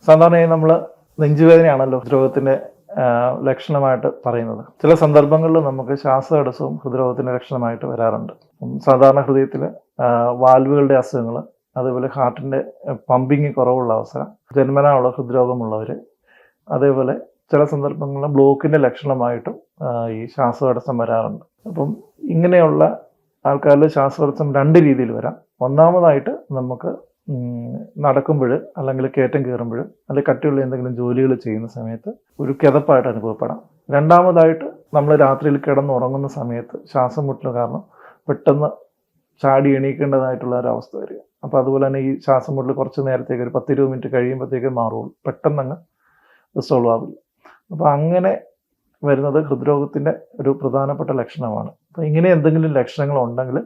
സാധാരണയായി നമ്മൾ നെഞ്ചുവേദനയാണല്ലോ ഹൃദ്രോഗത്തിൻ്റെ ലക്ഷണമായിട്ട് പറയുന്നത്. ചില സന്ദർഭങ്ങളിൽ നമുക്ക് ശ്വാസതടസ്സവും ഹൃദ്രോഗത്തിൻ്റെ ലക്ഷണമായിട്ട് വരാറുണ്ട്. സാധാരണ ഹൃദയത്തിൽ വാൽവുകളുടെ അസുഖങ്ങൾ, അതേപോലെ ഹാർട്ടിൻ്റെ പമ്പിങ് കുറവുള്ള അവസരം, ജന്മനാ ഉള്ള ഹൃദ്രോഗമുള്ളവർ, അതേപോലെ ചില സന്ദർഭങ്ങളിൽ ബ്ലോക്കിൻ്റെ ലക്ഷണമായിട്ടും ഈ ശ്വാസതടസ്സം വരാറുണ്ട്. അപ്പം ഇങ്ങനെയുള്ള ആൾക്കാരിൽ ശ്വാസതടസ്സം രണ്ട് രീതിയിൽ വരാം. ഒന്നാമതായിട്ട് നമുക്ക് നടക്കുമ്പോൾ, അല്ലെങ്കിൽ കയറ്റം കയറുമ്പോൾ, അല്ലെങ്കിൽ കട്ടിയുള്ള എന്തെങ്കിലും ജോലികൾ ചെയ്യുന്ന സമയത്ത് ഒരു കിതപ്പായിട്ട് അനുഭവപ്പെടാം. രണ്ടാമതായിട്ട് നമ്മൾ രാത്രിയിൽ കിടന്നുറങ്ങുന്ന സമയത്ത് ശ്വാസം മുട്ടൽ കാരണം പെട്ടെന്ന് ചാടി എണീക്കേണ്ടതായിട്ടുള്ള ഒരു അവസ്ഥ വരിക. അപ്പോൾ അതുപോലെ തന്നെ ഈ ശ്വാസം മുട്ടൽ കുറച്ച് നേരത്തേക്ക് ഒരു 10-20 മിനിറ്റ് കഴിയുമ്പോഴത്തേക്ക് മാറുള്ളൂ, പെട്ടെന്ന് അങ്ങ് റിസോൾവ് ആവില്ല. അപ്പോൾ അങ്ങനെ വരുന്നത് ഹൃദ്രോഗത്തിൻ്റെ ഒരു പ്രധാനപ്പെട്ട ലക്ഷണമാണ്. അപ്പോൾ ഇങ്ങനെ എന്തെങ്കിലും ലക്ഷണങ്ങൾ ഉണ്ടെങ്കിൽ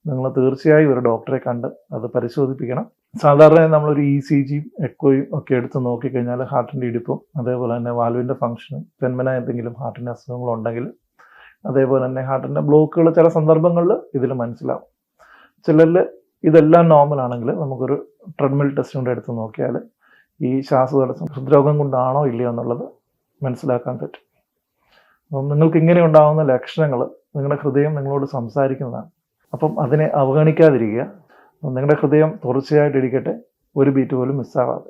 നിങ്ങൾ തീർച്ചയായും ഒരു ഡോക്ടറെ കണ്ട് അത് പരിശോധിപ്പിക്കണം. സാധാരണ നമ്മളൊരു ECG എക്കോയും ഒക്കെ എടുത്ത് നോക്കിക്കഴിഞ്ഞാൽ ഹാർട്ടിൻ്റെ ഇടിപ്പും, അതേപോലെ തന്നെ വാൽവിൻ്റെ ഫംഗ്ഷനും, ജന്മനാ എന്തെങ്കിലും ഹാർട്ടിൻ്റെ അസുഖങ്ങളുണ്ടെങ്കിൽ, അതേപോലെ തന്നെ ഹാർട്ടിൻ്റെ ബ്ലോക്കുകൾ ചില സന്ദർഭങ്ങളിൽ ഇതിൽ മനസ്സിലാവും. ചിലരിൽ ഇതെല്ലാം നോർമൽ ആണെങ്കിൽ നമുക്കൊരു ട്രെഡ്മിൽ ടെസ്റ്റ് കൊണ്ട് എടുത്ത് നോക്കിയാൽ ഈ ശ്വാസതടസ്സം ഹൃദ്രോഗം കൊണ്ടാണോ ഇല്ലയോ എന്നുള്ളത് മനസ്സിലാക്കാൻ പറ്റും. അപ്പം നിങ്ങൾക്ക് ഇങ്ങനെ ഉണ്ടാകുന്ന ലക്ഷണങ്ങൾ നിങ്ങളുടെ ഹൃദയം നിങ്ങളോട് സംസാരിക്കുന്നതാണ്. അപ്പം അതിനെ അവഗണിക്കാതിരിക്കുക. നിങ്ങളുടെ ഹൃദയം തുടർച്ചയായിട്ട് ഇരിക്കട്ടെ, ഒരു ബീറ്റ് പോലും മിസ്സാവാതെ.